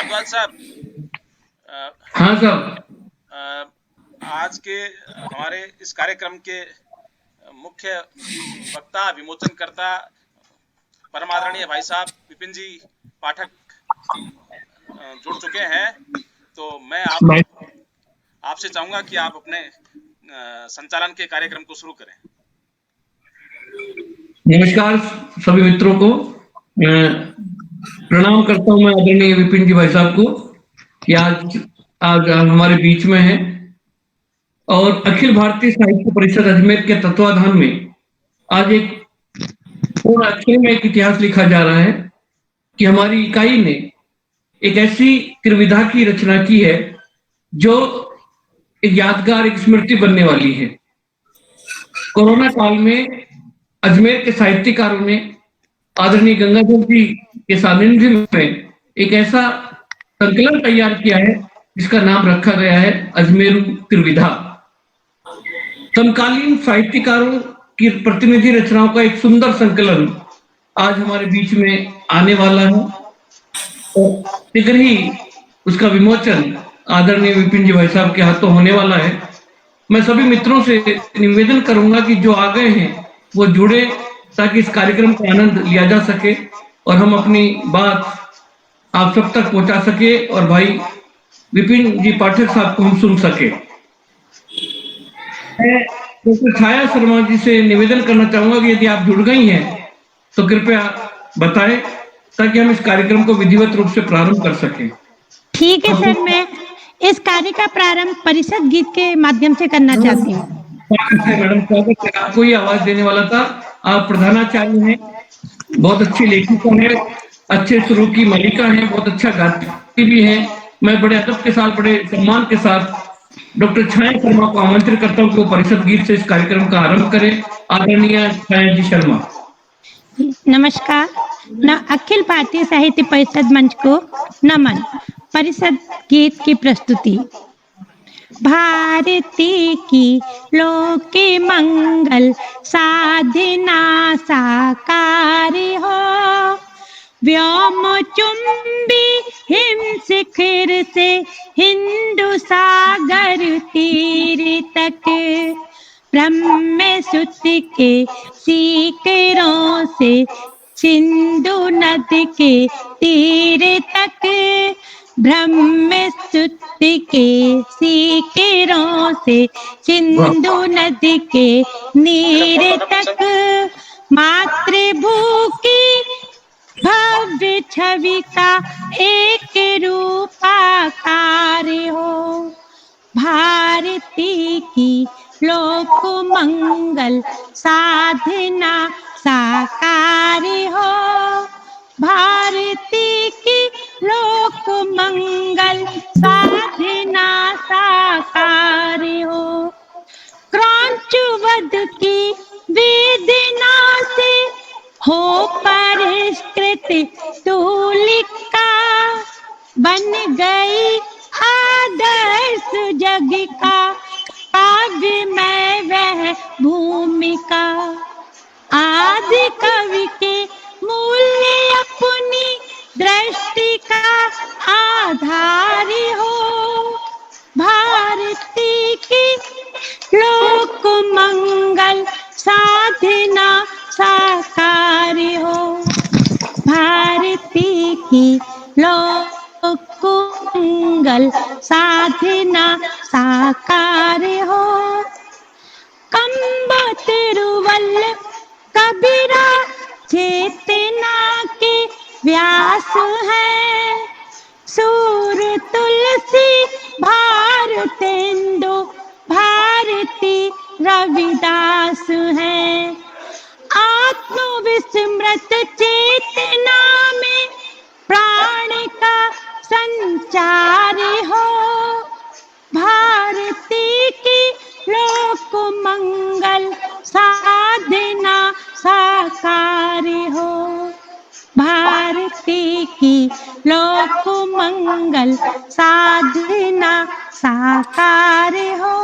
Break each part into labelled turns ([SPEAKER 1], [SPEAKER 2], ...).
[SPEAKER 1] भारद्वाज साहब,
[SPEAKER 2] हाँ साहब।
[SPEAKER 1] आज के हमारे इस कार्यक्रम के मुख्य वक्ता, विमोचनकर्ता, परम आदरणीय भाई साहब विपिन जी पाठक जुड़ चुके हैं। तो मैं आपसे चाहूंगा कि आप अपने संचालन के कार्यक्रम को शुरू करें।
[SPEAKER 2] नमस्कार सभी मित्रों को, प्रणाम करता हूं मैं आदरणीय विपिन जी भाई साहब को कि आज हमारे बीच में है। और अखिल भारतीय साहित्य परिषद अजमेर के तत्वाधान में आज एक पूर्ण अक्षर में एक इतिहास लिखा जा रहा है कि हमारी इकाई ने एक ऐसी त्रिविधा की रचना की है जो एक यादगार, एक स्मृति बनने वाली है। कोरोना काल में अजमेर के साहित्यकारों ने आदरणीय गंगाधर जी के सानिध्य में एक ऐसा संकलन तैयार किया है जिसका नाम रखा गया है अजमेरू त्रिविधा। समकालीन साहित्यकारों की प्रतिनिधि रचनाओं का एक सुंदर संकलन आज हमारे बीच में आने वाला है और शीघ्र ही उसका विमोचन आदरणीय विपिन जी भाई साहब के हाथों होने वाला है। मैं सभी मित्रों से निवेदन करूंगा कि जो आ गए हैं वो जुड़े ताकि इस कार्यक्रम का आनंद लिया जा सके और हम अपनी बात आप सब तक पहुंचा सके और भाई विपिन जी पाठक साहब को हम सुन सके। मैं डॉक्टर छाया शर्मा जी से निवेदन करना चाहूंगा कि यदि आप जुड़ गई हैं तो कृपया बताएं ताकि हम इस कार्यक्रम को विधिवत रूप से प्रारंभ कर सकें।
[SPEAKER 3] ठीक है सर, मैं इस कार्य का प्रारंभ परिषद गीत के माध्यम से करना चाहती हूँ।
[SPEAKER 2] मैडम, स्वागत है। आपको ही आवाज देने वाला था। आप प्रधानाचार्य हैं, बहुत अच्छी लेखिका है, अच्छे सुरों की मलिका है, बहुत अच्छा गाती भी है। मैं बड़े अदब के साथ, बड़े सम्मान के साथ डॉक्टर छाया शर्मा को आमंत्रित करता हूँ कि वो परिषद गीत से इस कार्यक्रम का आरंभ करें। आदरणीय छाया जी शर्मा।
[SPEAKER 3] नमस्कार। अखिल भारतीय साहित्य परिषद मंच को नमन। परिषद गीत की प्रस्तुति। भारती की लोके मंगल साधना साकार हो, व्योम चुंबी हिम शिखर से हिंदू सागर तीर तक, ब्रह्म सुत के सीकरों से सिंधु नदी के तीर तक, ब्रह्म सुत के सीकरों से सिंधु नदी के नीर तक, मातृभू की भव्य छवि का एक रूपाकार हो, भारती की लोक मंगल साधना साकार हो, भारती की लोक मंगल साधना साकार हो, क्रांचवध की वेदना से हो परिष्कृत तूलिका, बन गई आदर्श जग का काव्य में वह भूमिका, आदि कवि के मूल्य अपनी दृष्टि का आधार हो, भारती की लोक मंगल साधना साकार हो, भारती की लोक मंगल साधना साकार हो, कंब तिरुवल्लभ कबीरा चेतना के व्यास है, सूर तुलसी भारतेंदु भारती रविदास है, आत्मविस्मृत चेतना में प्राण का संचार हो, भारती की लोक मंगल साधना साकार हो, भारती की लोक मंगल साधना साकार हो,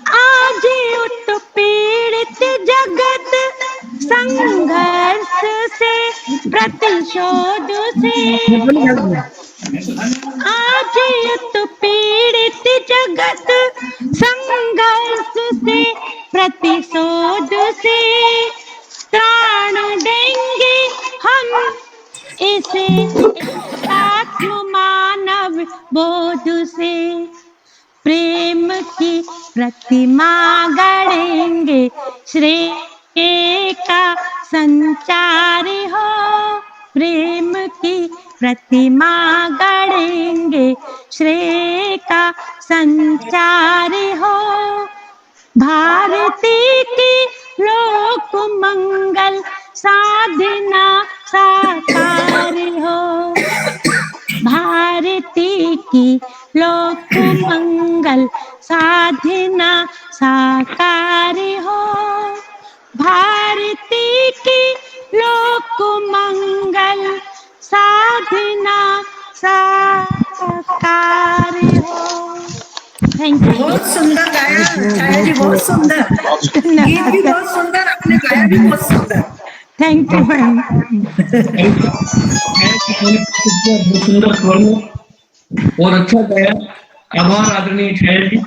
[SPEAKER 3] आज उत्पीड़ित जगत संघर्ष से प्रतिशोध से आज उत्पीड़ित जगत संघर्ष से प्रतिशोध से त्राण देंगे हम इसे आत्म मानव बोध से। प्रेम की प्रतिमा गढ़ेंगे श्रेय का संचार हो। प्रेम की प्रतिमा गढ़ेंगे श्रेय का संचार हो। भारती की लोक मंगल साधना साकार हो। भारती की लोक मंगल साधना साकार हो। भारती की लोक मंगल साधना साकार हो। Thank you.
[SPEAKER 4] बहुत सुंदर गाया छाया जी, बहुत सुंदर गीत भी बहुत सुंदर, आपने गाया भी बहुत सुंदर।
[SPEAKER 3] Thank you ma'am.
[SPEAKER 2] बहुत सुंदर स्वर में और अच्छा गाया। आभार आदरणीय छाया जी।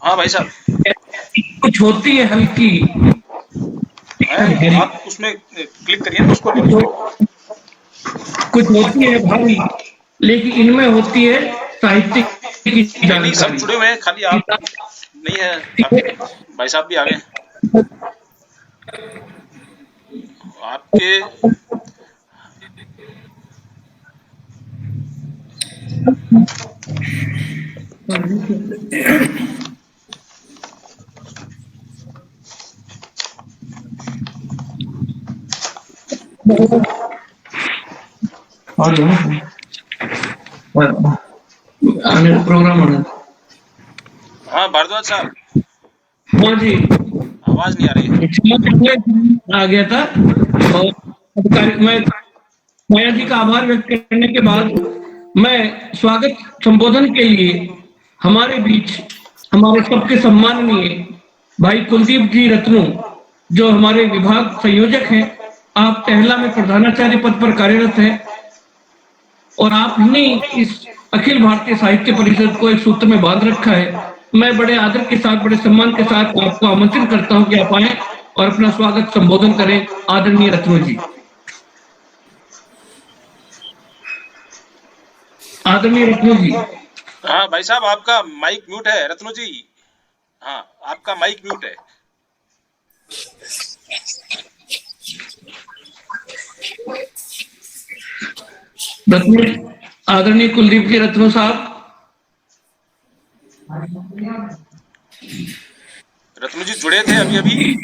[SPEAKER 1] हाँ भाई साहब,
[SPEAKER 2] कुछ होती है हल्की,
[SPEAKER 1] आप उसमें क्लिक करिए ना, उसको
[SPEAKER 2] कुछ होती है भारी, लेकिन इनमें होती है साहित्य की
[SPEAKER 1] नहीं, सब
[SPEAKER 2] जानकारी।
[SPEAKER 1] जुड़े हुए हैं, खाली आप नहीं है। भाई साहब भी आ गए आपके।
[SPEAKER 2] प्रोग्राम होना।
[SPEAKER 1] हाँ भारद्वाज साहब,
[SPEAKER 2] हाँ जी,
[SPEAKER 1] आवाज नहीं आ रही है।
[SPEAKER 2] आ गया था और मैं माया जी का आभार व्यक्त करने के बाद मैं स्वागत संबोधन के लिए हमारे बीच हमारे सबके सम्माननीय भाई कुलदीप जी रत्नू, जो हमारे विभाग संयोजक हैं, आप टहला में प्रधानाचार्य पद पर कार्यरत हैं और आपने इस अखिल भारतीय साहित्य परिषद को एक सूत्र में बांध रखा है। मैं बड़े आदर के साथ, बड़े सम्मान के साथ आपको आमंत्रित करता हूं कि आप आए और अपना स्वागत संबोधन करें। आदरणीय रत्नू जी। आदरणीय रत्नू जी।
[SPEAKER 1] हाँ भाई साहब, आपका माइक म्यूट है रत्नू जी। हाँ, आपका माइक म्यूट है।
[SPEAKER 2] रत्नू, आदरणीय कुलदीप जी रत्नू साहब।
[SPEAKER 1] रत्नू जी जुड़े थे अभी अभी?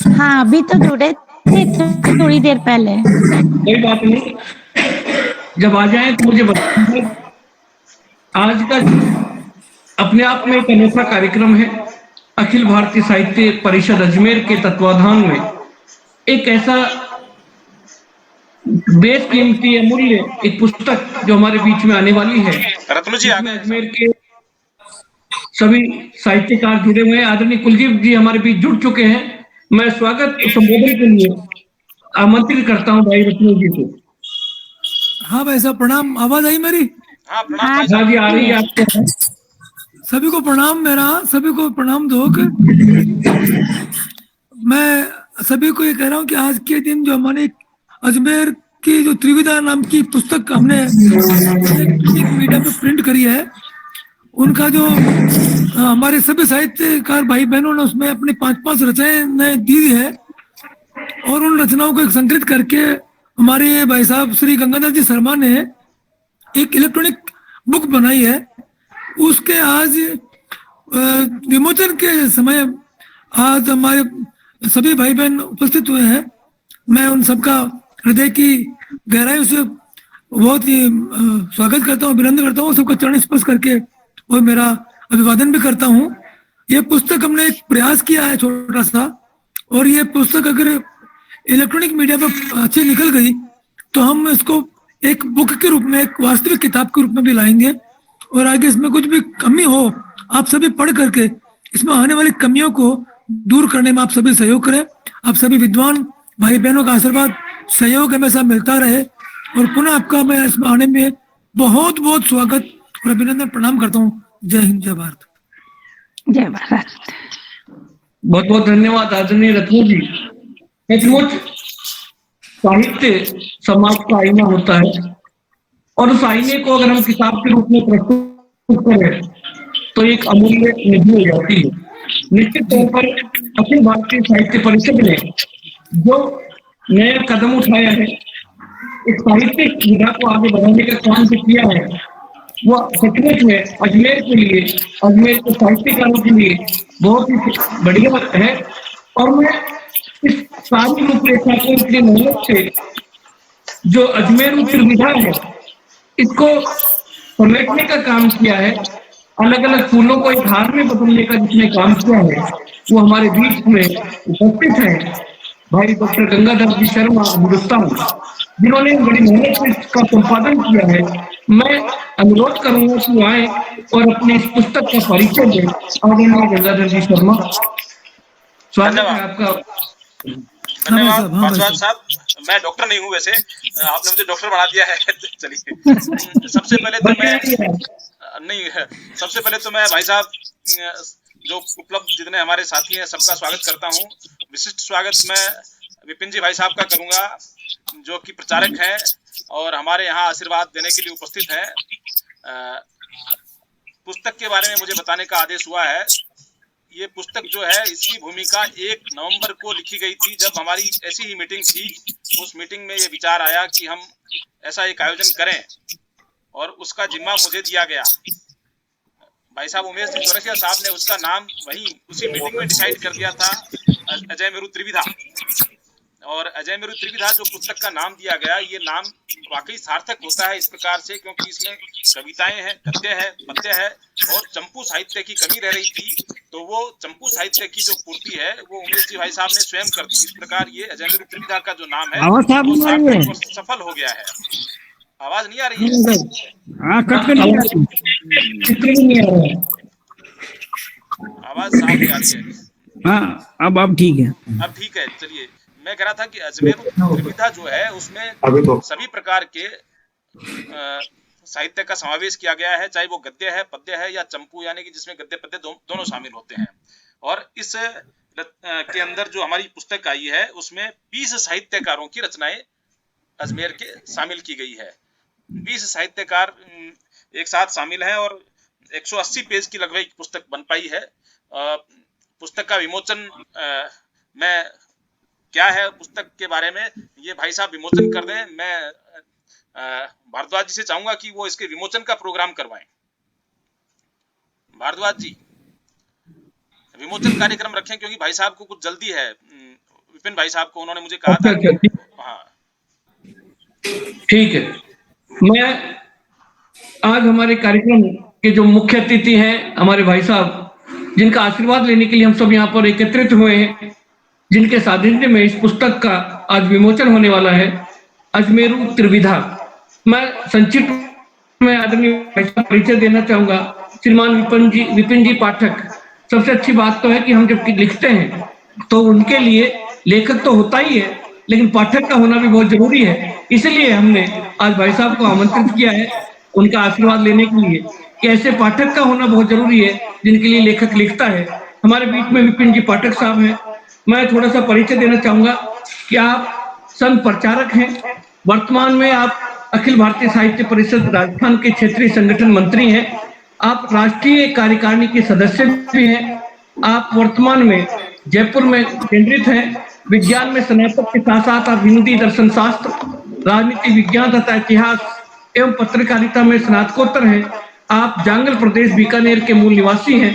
[SPEAKER 3] हाँ, अभी तो जुड़े थे थोड़ी देर पहले।
[SPEAKER 2] कोई बात नहीं, जब आ जाए तो मुझे बताइए। आज का अपने आप में एक अनोखा कार्यक्रम है। अखिल भारतीय साहित्य परिषद अजमेर के तत्वाधान में एक ऐसा बेशकीमती अमूल्य एक पुस्तक जो हमारे बीच में आने वाली है।
[SPEAKER 1] रत्नू जी आ गए।
[SPEAKER 2] अजमेर के सभी साहित्यकार जुड़े हुए हैं। आदरणीय कुलदीप जी हमारे बीच जुड़ चुके हैं। मैं स्वागत संबोधन के लिए आमंत्रित करता हूं भाई रत्नू जी को।
[SPEAKER 5] हाँ भाई साहब प्रणाम, आवाज आई मेरी?
[SPEAKER 1] हाँ प्रणाम भाई
[SPEAKER 2] हाँ
[SPEAKER 1] साहब।
[SPEAKER 2] जी, आ रही है आपको।
[SPEAKER 5] सभी को प्रणाम, मेरा सभी को प्रणाम दो कि मैं सभी को ये कह रहा हूँ कि आज के दिन जो हमारे अजमेर की जो त्रिविधा नाम की पुस्तक हमने मीडिया पे प्रिंट करी है, उनका जो हमारे सभी साहित्यकार भाई बहनों ने उसमें अपनी 5-5 रचनाएं दी है और उन रचनाओं को एक संकलित करके हमारे भाई साहब श्री गंगाधर जी शर्मा ने एक इलेक्ट्रॉनिक बुक बनाई है। उसके आज विमोचन के समय आज हमारे सभी भाई बहन उपस्थित हुए हैं। मैं उन सबका हृदय की गहराई से बहुत ही स्वागत करता हूँ, अभिनंदन करता हूँ, सबका चरण स्पर्श करके और मेरा अभिवादन भी करता हूँ। ये पुस्तक हमने एक प्रयास किया है छोटा सा, और ये पुस्तक अगर इलेक्ट्रॉनिक मीडिया पर अच्छी निकल गई तो हम इसको एक बुक के रूप में, एक वास्तविक किताब के रूप में भी लाएंगे और आगे इसमें कुछ भी कमी हो आप सभी पढ़ करके इसमें आने वाली कमियों को दूर करने में आप सभी सहयोग करें। आप सभी विद्वान भाई बहनों का आशीर्वाद सहयोग हमेशा मिलता रहे और पुनः आपका मैं इसमें आने में बहुत बहुत स्वागत और अभिनंदन, प्रणाम करता हूँ। जय हिंद, जय भारत।
[SPEAKER 3] जय भारत।
[SPEAKER 2] बहुत बहुत धन्यवाद आदरणीय रत्न जी। सचमुच साहित्य समाज का आईना होता है, और उस आईने को अगर हम किताब के रूप में प्रस्तुत करें तो एक अमूल्य निधि हो जाती है। निश्चित तौर पर अखिल भारतीय साहित्य परिषद ने जो नया कदम उठाया है, इस साहित्यिक विधा को आगे बढ़ाने का काम जो किया है, वो सचमुच में अजमेर के लिए, अजमेर के साहित्यकारों के लिए बहुत ही बढ़िया है। और मैं इस सारी रूपरेखा को इतनी मेहनत से जो अजमेर त्रिविधा है, इसको समेटने का काम किया है, अलग अलग फूलों को एक हार में बदलने का जिसने काम किया है, वो हमारे बीच में उपस्थित है भाई डॉक्टर गंगाधर जी शर्मा हिंदुस्तान, जिन्होंने बड़ी मेहनत से इसका संपादन किया है। मैं अनुरोध करूंगा कि आए और अपने इस पुस्तक का परिचय दें। आदरणीय गंगाधर जी शर्मा, स्वागत है आपका।
[SPEAKER 1] धन्यवाद पासवान साहब। मैं डॉक्टर नहीं हूँ वैसे, आपने मुझे डॉक्टर बना दिया है। चलिए, सबसे पहले तो मैं भाई साहब जो उपलब्ध जितने हमारे साथी हैं सबका स्वागत करता हूँ। विशिष्ट स्वागत मैं विपिन जी भाई साहब का करूंगा, जो कि प्रचारक हैं और हमारे यहाँ आशीर्वाद देने के लिए उपस्थित हैं। पुस्तक के बारे में मुझे बताने का आदेश हुआ है। ये पुस्तक जो है, इसकी भूमिका 1 नवंबर को लिखी गई थी, जब हमारी ऐसी ही मीटिंग थी। उस मीटिंग में ये विचार आया कि हम ऐसा एक आयोजन करें, और उसका जिम्मा मुझे दिया गया। भाई साहब उमेश सिंह चौरसिया साहब ने उसका नाम उसी मीटिंग में डिसाइड कर दिया था, अजय मेरू त्रिविधा। और अजय मेरू त्रिविधा जो पुस्तक का नाम दिया गया, ये नाम वाकई सार्थक होता है इस प्रकार से, क्योंकि इसमें कविताएं हैं, गद्य है, पद्य है, और चंपू साहित्य की कमी रह रही थी, तो वो चंपू साहित्य की जो पूर्ति है वो उमेश जी भाई साहब ने स्वयं कर दी। इस प्रकार ये अजय मेरू त्रिविधा का जो नाम है वो सार्थक और सफल हो गया है। आवाज नहीं आ रही है? आवाज साफ नहीं आ रही है।
[SPEAKER 6] हाँ, अब ठीक है।
[SPEAKER 1] अब ठीक है। चलिए, मैं कह रहा था कि अजमेर त्रिविधा जो है उसमें सभी प्रकार के साहित्य का समावेश किया गया है, चाहे वो गद्य है, पद्य है, या चंपू, यानी कि जिसमें गद्य पद्य दोनों शामिल होते हैं। और इस के अंदर जो हमारी पुस्तक आई है, उसमें 20 साहित्यकारों की रचनाएं अजमेर के शामिल की गई है। 20 साहित्यकार एक साथ शामिल हैं, और 180 पेज की लगभग पुस्तक बन पाई है। पुस्तक का विमोचन मैं क्या है पुस्तक के बारे में, ये भाई साहब विमोचन कर दें। मैं भारद्वाज जी से चाहूंगा कि वो इसके विमोचन का प्रोग्राम करवाएं। भारद्वाज जी, विमोचन कार्यक्रम रखें, क्योंकि भाई साहब को कुछ जल्दी है। विपिन भाई साहब को उन्होंने मुझे कहा था। हाँ,
[SPEAKER 2] ठीक है। मैं आज हमारे कार्यक्रम के जो मुख्य अतिथि हैं, हमारे भाई साहब, जिनका आशीर्वाद लेने के लिए हम सब यहाँ पर एकत्रित हुए हैं, जिनके सानिध्य में इस पुस्तक का आज विमोचन होने वाला है, अजमेरू त्रिविधा। मैं संक्षिप्त में आदरणीय परिचय देना चाहूंगा। श्रीमान विपिन जी पाठक। सबसे अच्छी बात तो है कि हम जब लिखते हैं तो उनके लिए लेखक तो होता ही है, लेकिन पाठक का होना भी बहुत जरूरी है। इसलिए हमने आज भाई साहब को आमंत्रित किया है उनका आशीर्वाद लेने के लिए, कि ऐसे पाठक का होना बहुत जरूरी है जिनके लिए लेखक लिखता है। हमारे बीच में विपिन जी पाठक साहब हैं। मैं थोड़ा सा परिचय देना चाहूंगा कि आप संघ प्रचारक हैं। वर्तमान में आप अखिल भारतीय साहित्य परिषद राजस्थान के क्षेत्रीय संगठन मंत्री हैं। आप राष्ट्रीय कार्यकारिणी के सदस्य भी हैं। आप वर्तमान में जयपुर में केंद्रित हैं। विज्ञान में स्नातक के साथ साथ आप हिंदी, दर्शन शास्त्र, राजनीति विज्ञान तथा इतिहास एवं पत्रकारिता में स्नातकोत्तर हैं। आप जांगल प्रदेश बीकानेर के मूल निवासी हैं।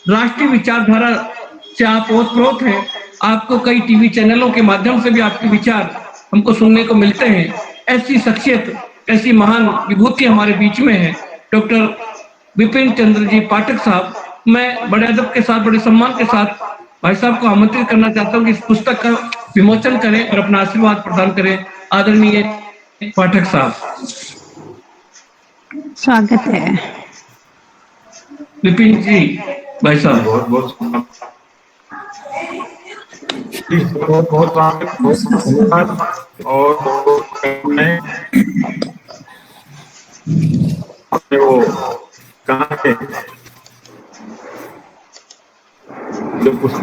[SPEAKER 2] राष्ट्रीय विचारधारा से आप ओतप्रोत हैं। आपको कई टीवी चैनलों के माध्यम से भी आपके विचार हमको सुनने को मिलते हैं। ऐसी शख्सियत, ऐसी महान विभूति हमारे बीच में है डॉक्टर विपिन चंद्र जी पाठक साहब। मैं बड़े अदब के साथ, बड़े सम्मान के साथ भाई साहब को आमंत्रित करना चाहता हूँ कि इस पुस्तक का विमोचन करें और अपना आशीर्वाद प्रदान करें। आदरणीय पाठक साहब,
[SPEAKER 3] स्वागत है।
[SPEAKER 2] विपिन जी भाई साहब,
[SPEAKER 7] बहुत बहुत धन्यवाद। और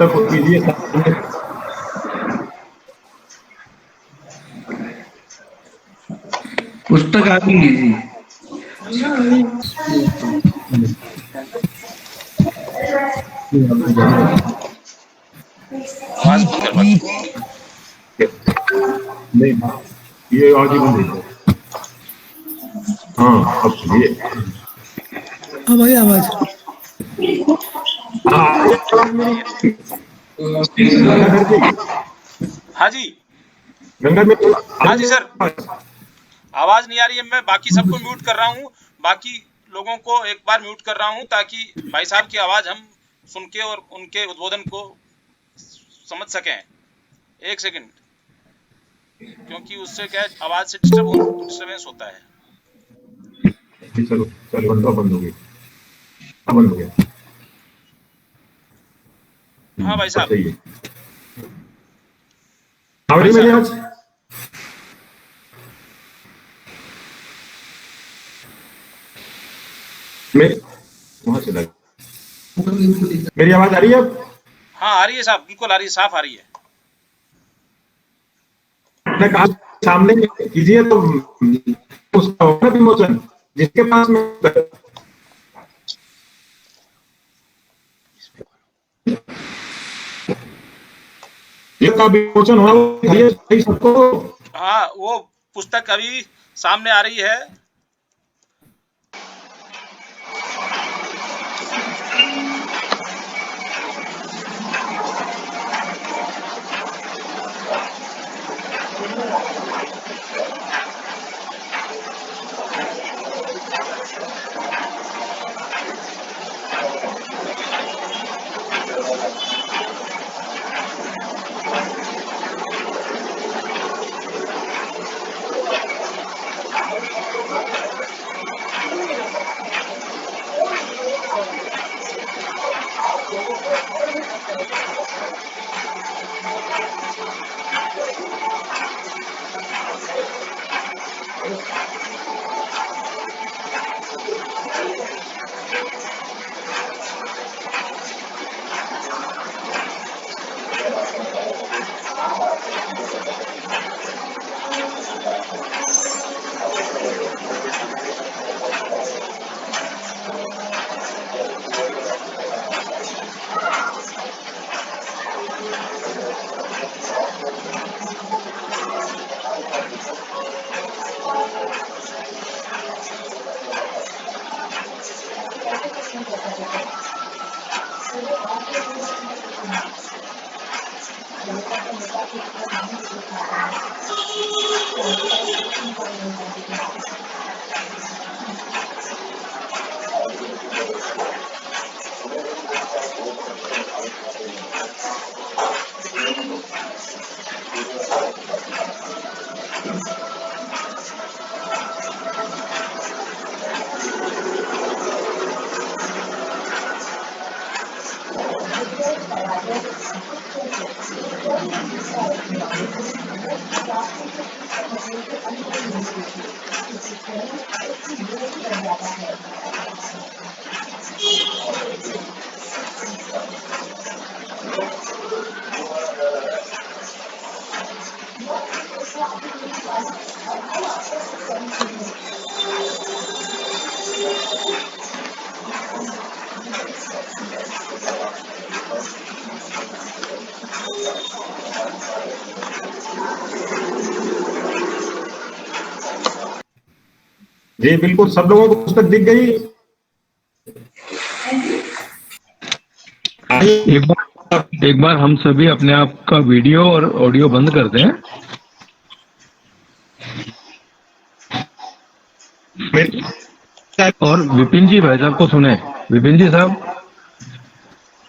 [SPEAKER 7] पुस्तक को कीजिए।
[SPEAKER 2] पुस्तक आगे लीजिए।
[SPEAKER 1] आवाज बंद करवा दो।
[SPEAKER 7] नहीं, ये आवाज ही बंद है। हाँ, अब सुनिए।
[SPEAKER 5] हाँ भाई आवाज।
[SPEAKER 1] हाँ जी,
[SPEAKER 7] गंगा में
[SPEAKER 1] हाँ जी सर, आवाज नहीं आ रही है। मैं बाकी सबको म्यूट कर रहा हूँ, बाकी लोगों को एक बार म्यूट कर रहा हूँ ताकि भाई साहब की आवाज हम सुन के और उनके उद्बोधन को समझ सकें। एक सेकंड, क्योंकि उससे क्या है, आवाज से डिस्टर्बेंस होता है।
[SPEAKER 7] चलो चलो, बंद हो गई, बंद हो गया।
[SPEAKER 1] हाँ भाई साहब,
[SPEAKER 7] सही है। मेरी आवाज वहां से मेरी आवाज आ रही है?
[SPEAKER 1] हाँ आ रही है साहब, बिल्कुल आ रही है, साफ आ रही है।
[SPEAKER 7] आपने कहा सामने कीजिए तो उसका होगा विमोचन, जिसके पास में का विमोचन होना सबको।
[SPEAKER 1] हाँ, वो पुस्तक अभी सामने आ रही है।
[SPEAKER 7] जी बिल्कुल, सब लोगों को पुस्तक दिख गई।
[SPEAKER 8] एक बार हम सभी अपने आप का वीडियो और ऑडियो बंद कर दें। और विपिन जी भाई साहब को सुने। विपिन जी साहब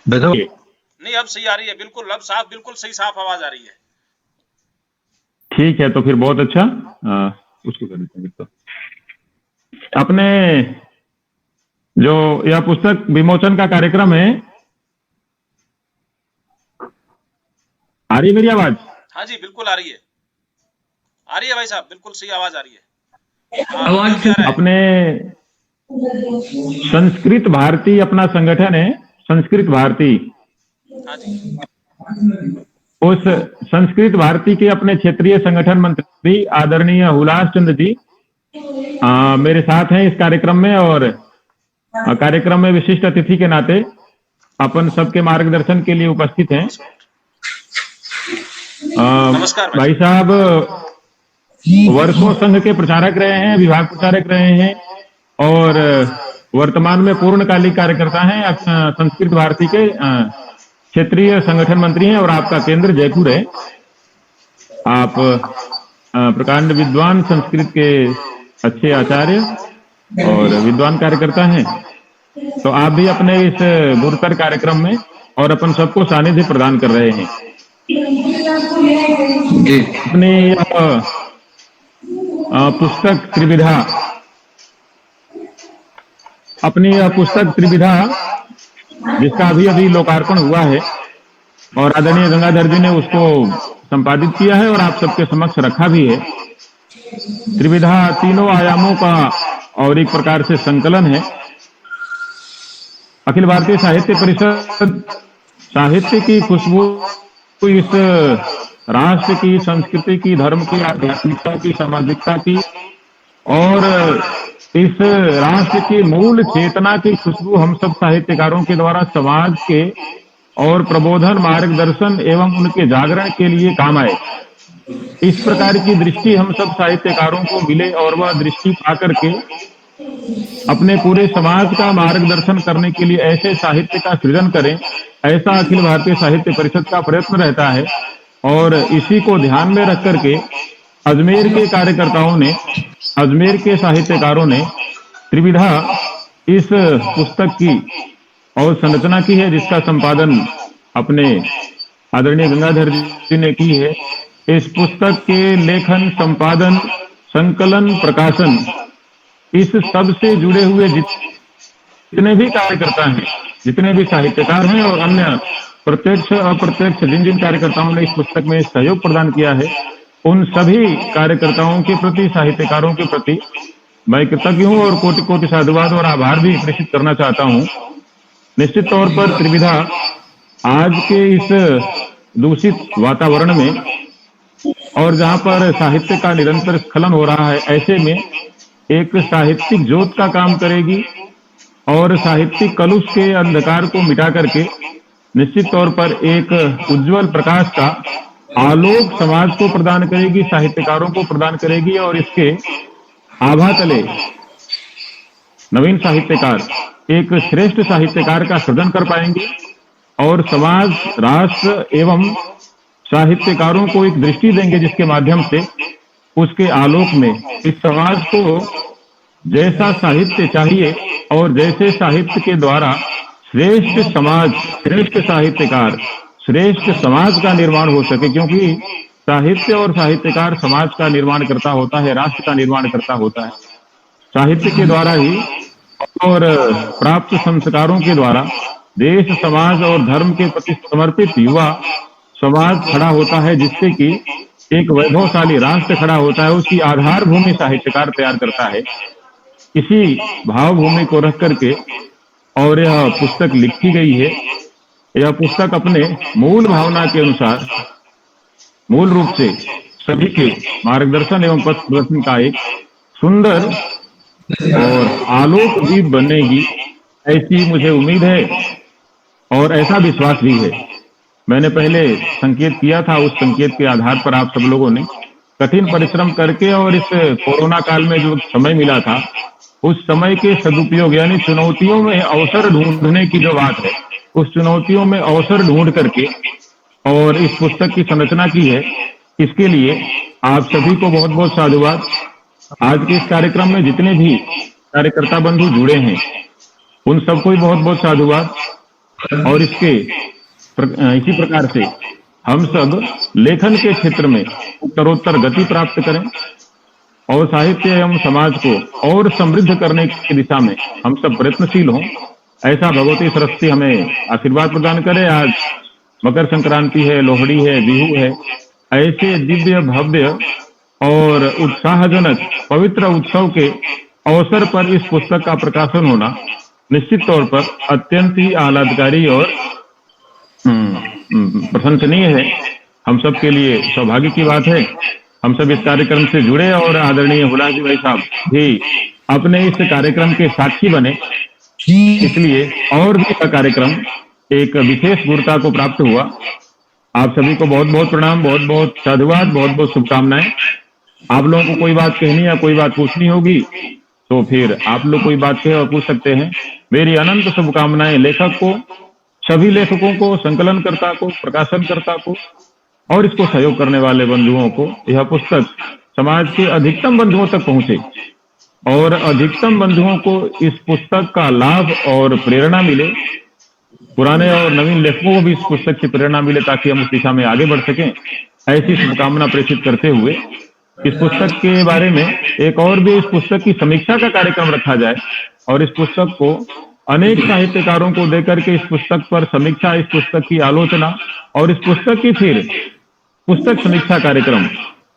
[SPEAKER 8] बैठो।
[SPEAKER 1] नहीं, अब सही आ रही है, बिल्कुल अब साफ, बिल्कुल सही साफ आवाज आ रही है।
[SPEAKER 7] ठीक है, तो फिर बहुत अच्छा। उसको कर देते हैं। तो अपने जो यह पुस्तक विमोचन का कार्यक्रम है, आ रही मेरी आवाज?
[SPEAKER 1] हाँ जी, बिल्कुल आ रही है, आ रही है भाई साहब, बिल्कुल सही आवाज आ रही है।
[SPEAKER 2] आवाज
[SPEAKER 7] अपने संस्कृत भारती अपना संगठन है, संस्कृत भारती।
[SPEAKER 1] हाँ जी।
[SPEAKER 7] उस संस्कृत भारती के अपने क्षेत्रीय संगठन मंत्री आदरणीय हुलास चंद्र जी मेरे साथ हैं इस कार्यक्रम में, और कार्यक्रम में विशिष्ट अतिथि के नाते अपन सबके मार्गदर्शन के लिए उपस्थित हैं।
[SPEAKER 1] नमस्कार
[SPEAKER 7] भाई साहब वर्षों संघ के प्रचारक रहे हैं, विभाग प्रचारक रहे हैं, और वर्तमान में पूर्णकालिक कार्यकर्ता हैं। संस्कृत भारती के क्षेत्रीय संगठन मंत्री हैं, और आपका केंद्र जयपुर है। आप प्रकांड विद्वान, संस्कृत के अच्छे आचार्य और विद्वान कार्यकर्ता हैं। तो आप भी अपने इस गुरुतर कार्यक्रम में और अपन सबको सानिध्य प्रदान कर रहे हैं। अपनी पुस्तक त्रिविधा, अपनी पुस्तक त्रिविधा जिसका अभी लोकार्पण हुआ है और आदरणीय गंगाधर जी ने उसको संपादित किया है और आप सबके समक्ष रखा भी है। त्रिविधा तीनों आयामों का और एक प्रकार से संकलन है। अखिल भारतीय साहित्य परिषद साहित्य की खुशबू इस राष्ट्र की, संस्कृति की, धर्म की, आध्यात्मिकता की, सामाजिकता की और इस राष्ट्र की मूल चेतना की खुशबू हम सब साहित्यकारों के द्वारा समाज के और प्रबोधन, मार्गदर्शन एवं उनके जागरण के लिए काम आए। इस प्रकार की दृष्टि हम सब साहित्यकारों को मिले और वह दृष्टि पाकर के अपने पूरे समाज का मार्गदर्शन करने के लिए ऐसे साहित्य का सृजन करें, ऐसा अखिल भारतीय साहित्य परिषद का प्रयत्न रहता है। और इसी को ध्यान में रख करके अजमेर के कार्यकर्ताओं ने, अजमेर के साहित्यकारों ने त्रिविधा इस पुस्तक की और संरचना की है, जिसका संपादन अपने आदरणीय गंगाधर जी ने की है। इस पुस्तक के लेखन, संपादन, संकलन, प्रकाशन, इस सब से जुड़े हुए जितने भी कार्यकर्ता हैं, जितने भी साहित्यकार हैं और अन्य प्रत्यक्ष अप्रत्यक्ष जिन जिन कार्यकर्ताओं ने इस पुस्तक में सहयोग प्रदान किया है, उन सभी कार्यकर्ताओं के प्रति, साहित्यकारों के प्रति मैं कृतज्ञ हूं और कोटि कोटि साधुवाद और आभार भी प्रेषित करना चाहता हूं। निश्चित तौर पर त्रिविधा आज के इस दूषित वातावरण में और जहां पर साहित्य का निरंतर स्खलन हो रहा है, ऐसे में एक साहित्यिक ज्योत का काम करेगी और साहित्यिक कलुष के अंधकार को मिटा करके निश्चित तौर पर एक उज्जवल प्रकाश का आलोक समाज को प्रदान करेगी, साहित्यकारों को प्रदान करेगी। और इसके आभा तले नवीन साहित्यकार एक श्रेष्ठ साहित्यकार का सृजन कर पाएंगे और समाज, राष्ट्र एवं साहित्यकारों को एक दृष्टि देंगे, जिसके माध्यम से उसके आलोक में इस समाज को जैसा साहित्य चाहिए और जैसे साहित्य के द्वारा श्रेष्ठ समाज, श्रेष्ठ साहित्यकार, श्रेष्ठ समाज का निर्माण हो सके। क्योंकि साहित्य और साहित्यकार समाज का निर्माण करता होता है, राष्ट्र का निर्माण करता होता है। साहित्य के द्वारा ही और प्राप्त संस्कारों के द्वारा देश, समाज और धर्म के प्रति समर्पित युवा समाज खड़ा होता है, जिससे कि एक वैभवशाली राष्ट्र खड़ा होता है। उसकी आधार भूमि साहित्यकार तैयार करता है। इसी भाव भूमि को रख करके और यह पुस्तक लिखी गई है। यह पुस्तक अपने मूल भावना के अनुसार मूल रूप से सभी के मार्गदर्शन एवं पथ प्रदर्शन का एक सुंदर और आलोक दीप बनेगी, ऐसी मुझे उम्मीद है और ऐसा विश्वास भी है। मैंने पहले संकेत किया था, उस संकेत के आधार पर आप सब लोगों ने कठिन परिश्रम करके और इस कोरोना काल में जो समय मिला था, उस समय के सदुपयोग, यानी चुनौतियों में अवसर ढूंढने की जो बात है, उस चुनौतियों में अवसर ढूंढ करके और इस पुस्तक की संरचना की है। इसके लिए आप सभी को बहुत बहुत साधुवाद। आज के इस कार्यक्रम में जितने भी कार्यकर्ता बंधु जुड़े हैं, उन सबको भी बहुत बहुत साधुवाद। और इसके इसी प्रकार से हम सब लेखन के क्षेत्र में उत्तरोत्तर गति प्राप्त करें और साहित्य एवं समाज को और समृद्ध करने की दिशा में हम सब प्रयत्नशील हों, ऐसा भगवती सरस्वती हमें आशीर्वाद प्रदान करे। आज मकर संक्रांति है, लोहड़ी है, बिहू है, ऐसे दिव्य भव्य और उत्साहजनक पवित्र उत्सव के अवसर पर इस पुस्तक का प्रकाशन होना निश्चित तौर पर अत्यंत ही आह्लादकारी और प्रशंसनीय है। हम सब के लिए सौभाग्य की बात है। हम सब इस कार्यक्रम से जुड़े और आदरणीय हुलास जी भाई साहब भी अपने इस कार्यक्रम के साक्षी बने, इसलिए और भी यह कार्यक्रम एक विशेष गुरुता को प्राप्त हुआ। आप सभी को बहुत बहुत प्रणाम, बहुत बहुत साधुवाद, बहुत बहुत शुभकामनाएं। आप लोगों को कोई बात कहनी या कोई बात पूछनी होगी तो फिर आप लोग कोई बात कहे और पूछ सकते हैं। मेरी अनंत शुभकामनाएं लेखक को, सभी लेखकों को, संकलनकर्ता को, प्रकाशनकर्ता को और इसको सहयोग करने वाले बंधुओं को यह पुस्तक समाज के अधिकतम बंधुओं तक पहुंचे और अधिकतम बंधुओं को इस पुस्तक का लाभ और प्रेरणा मिले। पुराने और नवीन लेखकों को भी इस पुस्तक से प्रेरणा मिले ताकि हम उस दिशा में आगे बढ़ सकें। ऐसी शुभकामना प्रेषित करते हुए इस पुस्तक के बारे में एक और भी इस पुस्तक की समीक्षा का कार्यक्रम रखा जाए और इस पुस्तक को अनेक साहित्यकारों को देकर के इस पुस्तक पर समीक्षा, इस पुस्तक की आलोचना और इस पुस्तक की फिर पुस्तक समीक्षा कार्यक्रम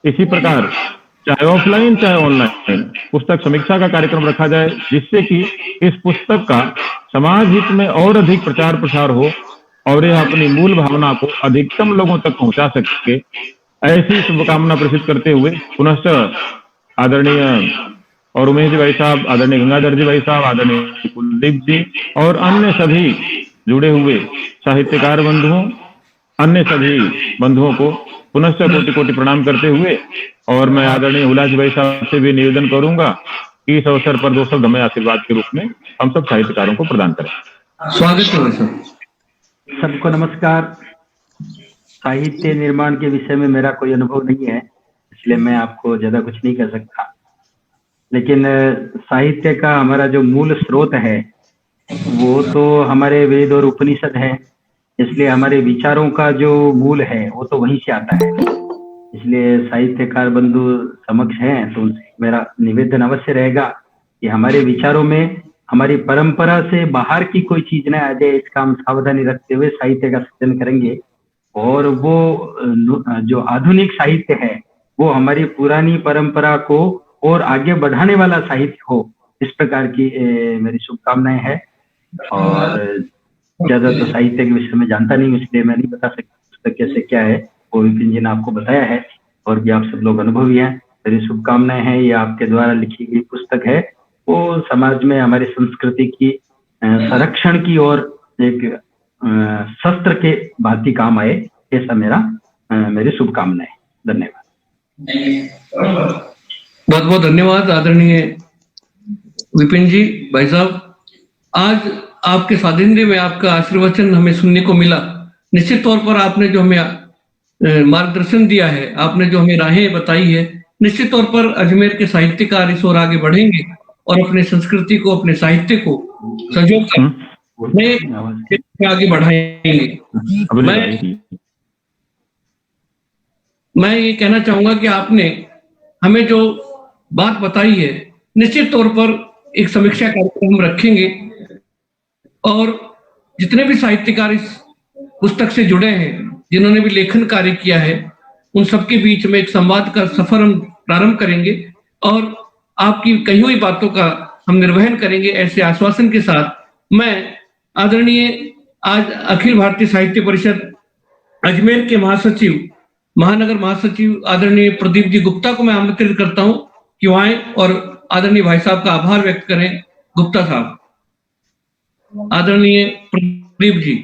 [SPEAKER 7] इसी प्रकार चाहे ऑफलाइन चाहे ऑनलाइन पुस्तक समीक्षा का कार्यक्रम रखा जाए, जिससे कि इस पुस्तक का समाज हित में और अधिक प्रचार प्रसार हो और यह अपनी मूल भावना को अधिकतम लोगों तक पहुंचा सके। ऐसी शुभकामना प्रेषित करते हुए पुनश्च आदरणीय और उमेश जी भाई साहब, आदरणीय गंगाधर जी भाई साहब, आदरणीय कुलदीप जी और अन्य सभी जुड़े हुए साहित्यकार बंधुओं, अन्य सभी बंधुओं को पुनश्च कोटि कोटि प्रणाम करते हुए और मैं आदरणीय हुलास जी भाई साहब से भी निवेदन करूंगा कि इस अवसर पर 2 शब्द हमें आशीर्वाद के रूप में हम सब साहित्यकारों को प्रदान करें।
[SPEAKER 2] स्वागत है सर।
[SPEAKER 9] सबको नमस्कार। साहित्य निर्माण के विषय में मेरा कोई अनुभव नहीं है, इसलिए मैं आपको ज्यादा कुछ नहीं कह सकता, लेकिन साहित्य का हमारा जो मूल स्रोत है वो तो हमारे वेद और उपनिषद है, इसलिए हमारे विचारों का जो मूल है वो तो वहीं से आता है। इसलिए साहित्यकार बंधु समक्ष हैं तो मेरा निवेदन अवश्य रहेगा कि हमारे विचारों में हमारी परंपरा से बाहर की कोई चीज न आ जाए, इसका हम सावधानी रखते हुए साहित्य का सृजन करेंगे और वो जो आधुनिक साहित्य है वो हमारी पुरानी परंपरा को और आगे बढ़ाने वाला साहित्य हो, इस प्रकार की मेरी शुभकामनाएं हैं। और ज्यादा तो साहित्य के विषय में जानता नहीं हूँ, इसलिए मैं नहीं बता सकता पुस्तक कैसे क्या है, वो विपिन जी ने आपको बताया है और भी आप सब लोग अनुभवी हैं। मेरी शुभकामनाएं हैं, ये आपके द्वारा लिखी गई पुस्तक है वो समाज में हमारी संस्कृति की संरक्षण की और एक शस्त्र के भांति काम आए, ऐसा मेरी शुभकामनाएं। धन्यवाद।
[SPEAKER 2] बहुत बहुत धन्यवाद आदरणीय विपिन जी भाई साहब। आज आपके स्वाधीन में आपका आशीर्वचन हमें सुनने को मिला। निश्चित तौर पर आपने जो हमें मार्गदर्शन दिया है, आपने जो हमें राहें बताई है, निश्चित तौर पर अजमेर के साहित्यकार इस ओर आगे बढ़ेंगे और अपने संस्कृति को, अपने साहित्य को सजो कर आगे बढ़ाएंगे। मैं ये कहना चाहूंगा कि आपने हमें जो बात बताई है, निश्चित तौर पर एक समीक्षा कार्यक्रम रखेंगे और जितने भी साहित्यकार इस पुस्तक से जुड़े हैं, जिन्होंने भी लेखन कार्य किया है, उन सबके बीच में एक संवाद का सफर हम प्रारंभ करेंगे और आपकी कही हुई बातों का हम निर्वहन करेंगे। ऐसे आश्वासन के साथ मैं आदरणीय आज अखिल भारतीय साहित्य परिषद अजमेर के महासचिव, महानगर महासचिव आदरणीय प्रदीप जी गुप्ता को मैं आमंत्रित करता हूं कि वो आए और आदरणीय भाई साहब का आभार व्यक्त करें। गुप्ता साहब, आदरणीय प्रदीप जी।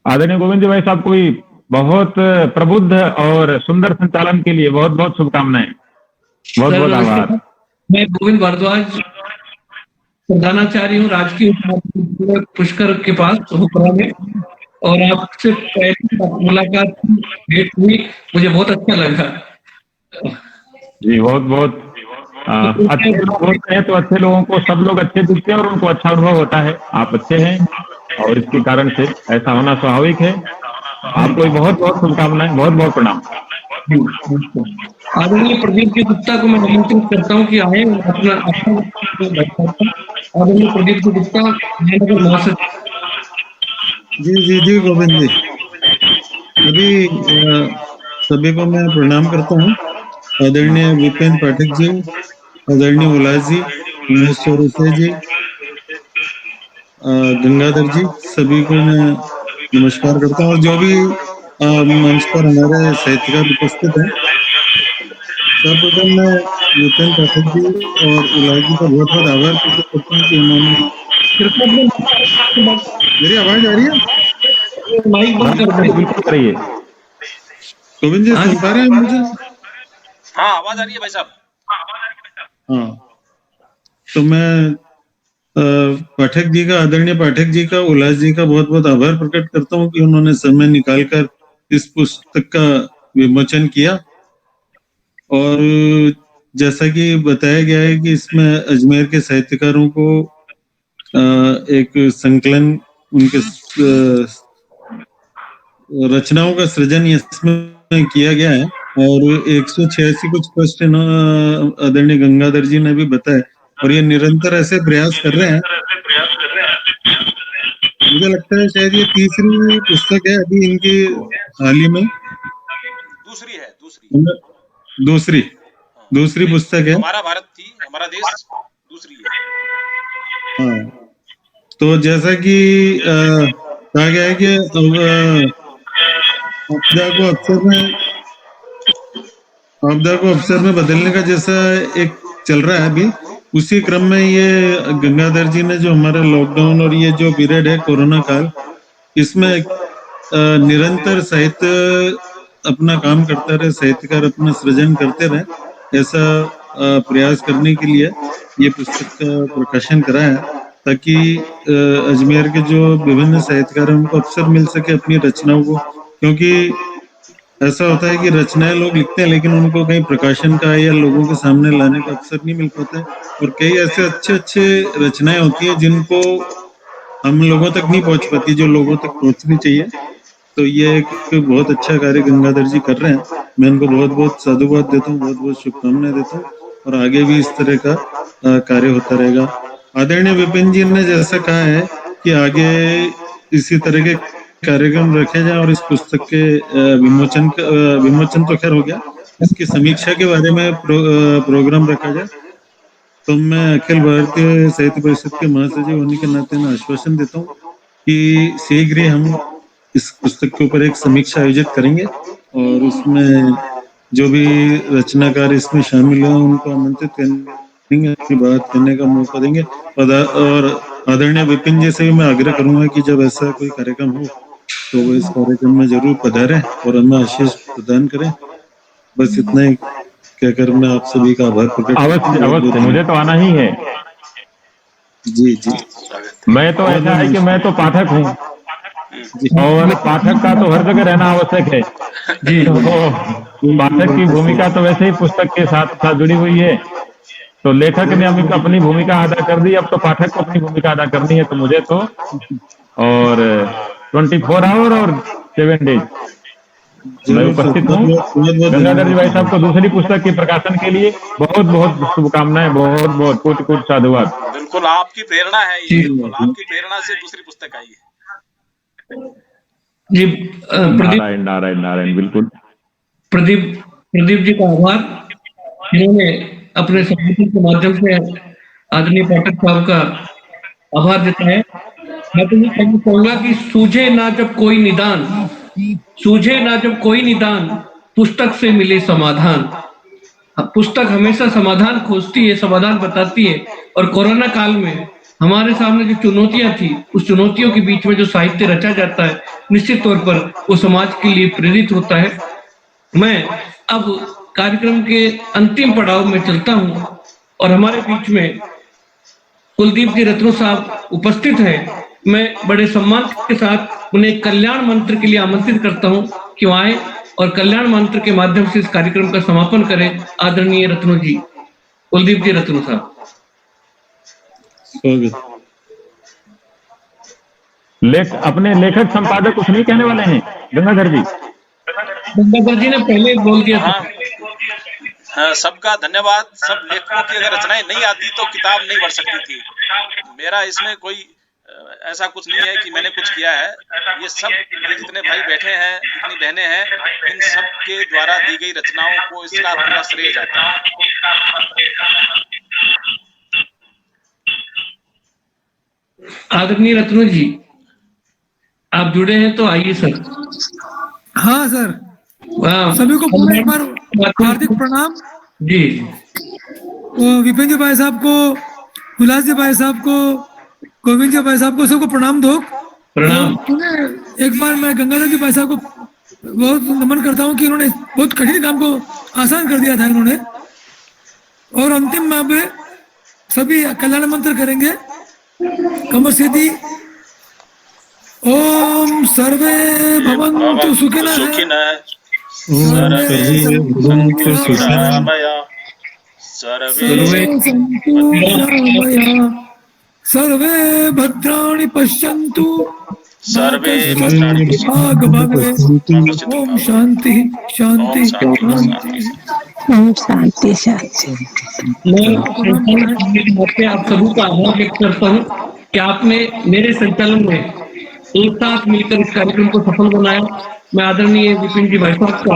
[SPEAKER 7] आदरणीय गोविंद जी भाई साहब को भी बहुत प्रबुद्ध और सुंदर संचालन के लिए बहुत बहुत शुभकामनाएं, बहुत बहुत आभार।
[SPEAKER 2] मैं गोविंद भारद्वाज, प्रधानाचार्य हूँ राजकीय पुष्कर के पास हुपरा में, और आपसे पहली मुलाकात भेंट हुई, मुझे बहुत अच्छा लगा
[SPEAKER 7] जी। बहुत बहुत अच्छे लोग होते हैं तो अच्छे लोगों को सब लोग अच्छे दिखते हैं और उनको अच्छा अनुभव होता है। आप अच्छे हैं और इसके कारण से ऐसा होना स्वाभाविक है। आपको बहुत बहुत शुभकामनाएं, बहुत बहुत प्रणाम।
[SPEAKER 2] आदरणीय प्रदीप जी गुप्ता को मैं आमंत्रित करता हूँ कि आए अपना आदरणीय प्रदीप जी गुप्ता, महानगर महासचिव।
[SPEAKER 10] जी गोविंद जी, अभी सभी को मैं प्रणाम करता हूँ। आदरणीय विपिन पाठक जी, आदरणीय हुलास जी, महेश चौरसिया जी गंगाधर जी, सभी को मैं नमस्कार करता हूँ, और जो भी मंच पर हमारे साहित्यकार उपस्थित हैं। सर्वप्रथम मैं विपिन पाठक जी और उल्लास जी का बहुत बहुत आभार प्रकट करता हूँ कि उन्होंने। मेरी आवाज आ रही है?
[SPEAKER 2] माइक बंद कर दो।
[SPEAKER 7] बिल्कुल करिए।
[SPEAKER 10] गोविंद जी, सुन पा रहे हैं मुझे?
[SPEAKER 1] हाँ, आवाज आ रही है भाई साहब।
[SPEAKER 10] हाँ, तो मैं पाठक जी का, आदरणीय पाठक जी का, उल्लास जी का बहुत बहुत आभार प्रकट करता हूँ कि उन्होंने समय निकालकर इस पुस्तक का विमोचन किया। और जैसा कि बताया गया है कि इसमें अजमेर के साहित्यकारों को एक संकलन, उनके रचनाओं का सृजन इसमें किया गया है। और 186 कुछ प्रश्न आदरणीय गंगाधर जी ने भी बताया, और ये निरंतर ऐसे प्रयास कर रहे हैं। मुझे लगता है शायद ये तीसरी पुस्तक है अभी इनकी हाल ही में। दूसरी पुस्तक है।
[SPEAKER 1] हमारा भारत थी, हमारा देश दूसरी है।
[SPEAKER 10] हाँ, तो जैसा कि कहा गया है कि आपदा को अवसर में बदलने का जैसा एक चल रहा है अभी, उसी क्रम में ये गंगाधर जी ने जो हमारा लॉकडाउन और ये जो पीरियड है कोरोना काल, इसमें निरंतर साहित्य अपना काम करता रहे, साहित्यकार अपना सृजन करते रहे, ऐसा प्रयास करने के लिए ये पुस्तक का प्रकाशन करा है, ताकि अजमेर के जो विभिन्न साहित्यकार हैं उनको अवसर मिल सके अपनी रचनाओं को। क्योंकि ऐसा होता है कि रचनाएं लोग लिखते हैं लेकिन उनको कहीं प्रकाशन का या लोगों के सामने लाने का अवसर नहीं मिल पाता है, और कई ऐसे अच्छे अच्छे रचनाएं होती हैं जिनको हम लोगों तक नहीं पहुंच पाती, जो लोगों तक पहुंचनी चाहिए। तो ये एक बहुत अच्छा कार्य गंगाधर जी कर रहे हैं। मैं इनको बहुत बहुत साधुवाद देता हूँ, बहुत बहुत शुभकामनाएं देता हूँ, और आगे भी इस तरह का कार्य होता रहेगा। आदरणीय विपिन जी ने जैसा कहा है कि आगे इसी तरह के कार्यक्रम रखे जाए, और इस पुस्तक के विमोचन तो खैर हो गया, इसकी समीक्षा के बारे में प्रोग्राम रखा जाए। तो मैं अखिल भारतीय साहित्य परिषद के महासचिव होने के नाते मैं आश्वासन देता हूँ कि शीघ्र ही हम इस पुस्तक के ऊपर एक समीक्षा आयोजित करेंगे, और उसमें जो भी रचनाकार इसमें शामिल हैं उनको आमंत्रित करेंगे, अपनी बात करने का मौका देंगे। और आदरणीय विपिन जी से भी मैं आग्रह करूंगा कि जब ऐसा कोई कार्यक्रम हो तो वो इस कार्यक्रम में जरूर पधारें और हमें आशीष प्रदान करें। बस इतना ही कहकर मैं आप सभी का आभार प्रकट करता हूँ।
[SPEAKER 7] अवश्य, मुझे तो आना ही है।
[SPEAKER 10] जी जी,
[SPEAKER 7] मैं तो ऐसा है कि मैं तो पाठक हूँ, और पाठक का तो हर जगह रहना आवश्यक है जी। तो पाठक की भूमिका तो वैसे ही पुस्तक के साथ साथ जुड़ी हुई है। तो लेखक ने अभी अपनी भूमिका अदा कर दी, अब तो पाठक को अपनी भूमिका अदा करनी है। तो मुझे तो और 24 आवर और 7 डेज मैं उपस्थित हूँ। गंगाधर जी भाई साहब को दूसरी पुस्तक के प्रकाशन के लिए बहुत बहुत शुभकामनाएं, बहुत बहुत कोटि कोटि साधुवाद।
[SPEAKER 1] बिल्कुल आपकी प्रेरणा है ये, बिल्कुल आपकी प्रेरणा से दूसरी पुस्तक आई है
[SPEAKER 2] जी।
[SPEAKER 7] नारायण नारायण नारायण, बिल्कुल।
[SPEAKER 2] प्रदीप जी का आभार, जिन्होंने अपने संगठन के माध्यम से आदरणीय पाठक साहब का आभार जताया। मैं तो ये कहना चाहूंगा कि सूझे ना जब कोई निदान, सूझे ना जब कोई निदान, पुस्तक से मिले समाधान। पुस्तक हमेशा समाधान खोजती है, समाधान बताती है। और कोरोना काल में हमारे सामने जो चुनौतियां थी, उस चुनौतियों के बीच में जो साहित्य रचा जाता है, निश्चित तौर पर वो समाज के लिए प्रेरित होता है। मैं अब कार्यक्रम के अंतिम पड़ाव में चलता हूं, और हमारे बीच में कुलदीप जी रत्नो साहब उपस्थित हैं। मैं बड़े सम्मान के साथ उन्हें कल्याण मंत्र के लिए आमंत्रित करता हूं कि वो आए और कल्याण मंत्र के माध्यम से इस कार्यक्रम का समापन करें। आदरणीय रत्नो जी, कुलदीप जी रत्नो साहब।
[SPEAKER 7] अपने लेखक संपादक कुछ नहीं कहने वाले हैं गंगाधर जी?
[SPEAKER 2] गंगाधर जी ने पहले बोल दिया था।
[SPEAKER 1] हाँ, सबका धन्यवाद। सब लेखकों की अगर रचनाएं नहीं आती तो किताब नहीं बढ़ सकती थी। मेरा इसमें कोई ऐसा कुछ नहीं है कि मैंने कुछ किया है। ये सब, ये जितने भाई बैठे हैं, जितनी बहनें हैं, इन सब के द्वारा दी गई रचनाओं को इसका पूरा श्रेय जाता है।
[SPEAKER 2] आदरणीय रत्न जी, आप जुड़े हैं तो आइए सर।
[SPEAKER 5] हाँ सर,
[SPEAKER 2] वाह,
[SPEAKER 5] सभी को पुनः एक बार हार्दिक प्रणाम।
[SPEAKER 2] जी।
[SPEAKER 5] विपिन जी भाई साहब को, हुलास जी भाई साहब को, गोविंद जी भाई साहब को, सबको प्रणाम दो।
[SPEAKER 2] प्रणाम।
[SPEAKER 5] पुनः एक बार मैं गंगाधर जी भाई साहब को बहुत नमन करता हूँ कि इन्होंने बहुत कठिन काम को आसान कर दिया था इन्होंने। और अंतिम में अब सभी कल्याण मंत्र करेंगे। कमर सीधी। ओम सर्वे भवन्तु सुखिनः, सर्वे सन्तु निरामया, सर्वे सन्तु निरामया, सर्वे भद्राणि पश्यन्तु, मा कश्चित् भाग भवेत्। ओम शांति शांति शांति।
[SPEAKER 3] ओम शांति शांति।
[SPEAKER 2] मैं आप सभी का आभार व्यक्त करता हूँ कि आपने मेरे संचालन में एक साथ मिलकर इस कार्यक्रम को सफल बनाया। मैं आदरणीय विपिन जी भाई साहब का,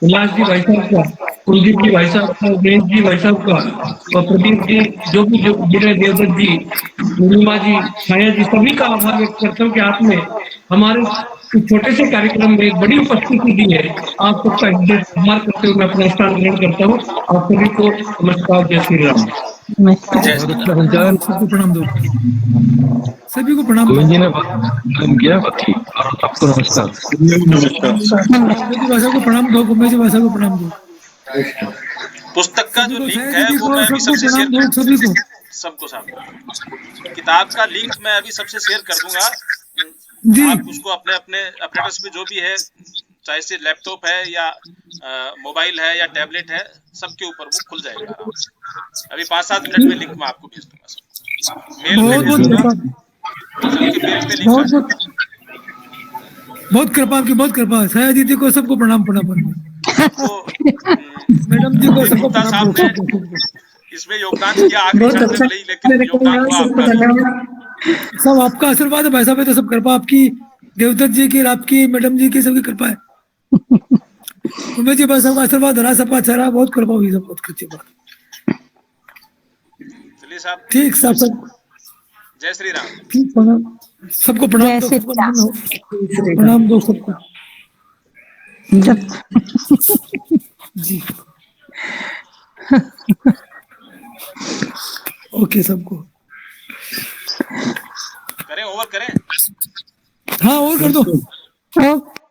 [SPEAKER 2] उल्लास जी भाई साहब का, कुलदीप जी भाई साहब का, गणेश जी भाई साहब का और प्रदीप जी, जो विनय देवदत्त जी, नीलिमा जी, छाया जी, सभी का आभार व्यक्त करता हूँ कि आपने हमारे इस छोटे से कार्यक्रम में एक बड़ी उपस्थिति दी है। आप सबका हृदय आभार करते हुए मैं अपना स्थान ग्रहण करता हूँ। आप सभी को नमस्कार, जय श्री राम।
[SPEAKER 5] सबको प्रणाम दो, सभी को प्रणाम।
[SPEAKER 8] गोविंद जी ने काम किया, बाकी और सबको नमस्कार।
[SPEAKER 5] भाषा को प्रणाम दो, कुंभे जी भाषा को प्रणाम दो।
[SPEAKER 1] पुस्तक का जो लिंक है वो मैं अभी सबसे शेयर कर
[SPEAKER 5] सभी को,
[SPEAKER 1] सबको सामने किताब का लिंक मैं अभी सबसे शेयर कर दूंगा
[SPEAKER 5] जी।
[SPEAKER 1] आप उसको अपने अपने अपडेट्स पे जो भी है, चाहे से लैपटॉप है या मोबाइल है या टैबलेट है, सबके ऊपर वो खुल जाएगा आराम से। अभी 5-7 मिनट में लिंक मैं आपको भेज दूंगा, मेल पे भेज दूंगा, सबके मेल पे लिंक आ जाएगा।
[SPEAKER 5] बहुत कृपा आपकी, बहुत कृपा। साया दीदी को सबको प्रणाम प्रणाम। मैडम जी को सबको प्रणाम।
[SPEAKER 1] इसमें योगदान किया आखिरी क्षण में भले ही, लेकिन योगदान हुआ आपका।
[SPEAKER 5] सब आपका आशीर्वाद है भाई साहब, तो सब कृपा आपकी, देवदत्त जी की, आपकी, मैडम जी की, सबकी कृपा है। उमेश जी भाई साहब का आशीर्वाद रहा, सबका अच्छा रहा, बहुत कृपा हुई, सब बहुत अच्छी बात।
[SPEAKER 1] चलिए साहब,
[SPEAKER 5] ठीक साहब, सब
[SPEAKER 1] जय श्री राम।
[SPEAKER 5] ठीक, प्रणाम सबको, प्रणाम दो, प्रणाम दो सबको जी। ओके सबको
[SPEAKER 1] करें, ओवर करें।
[SPEAKER 5] हाँ, और कर दो।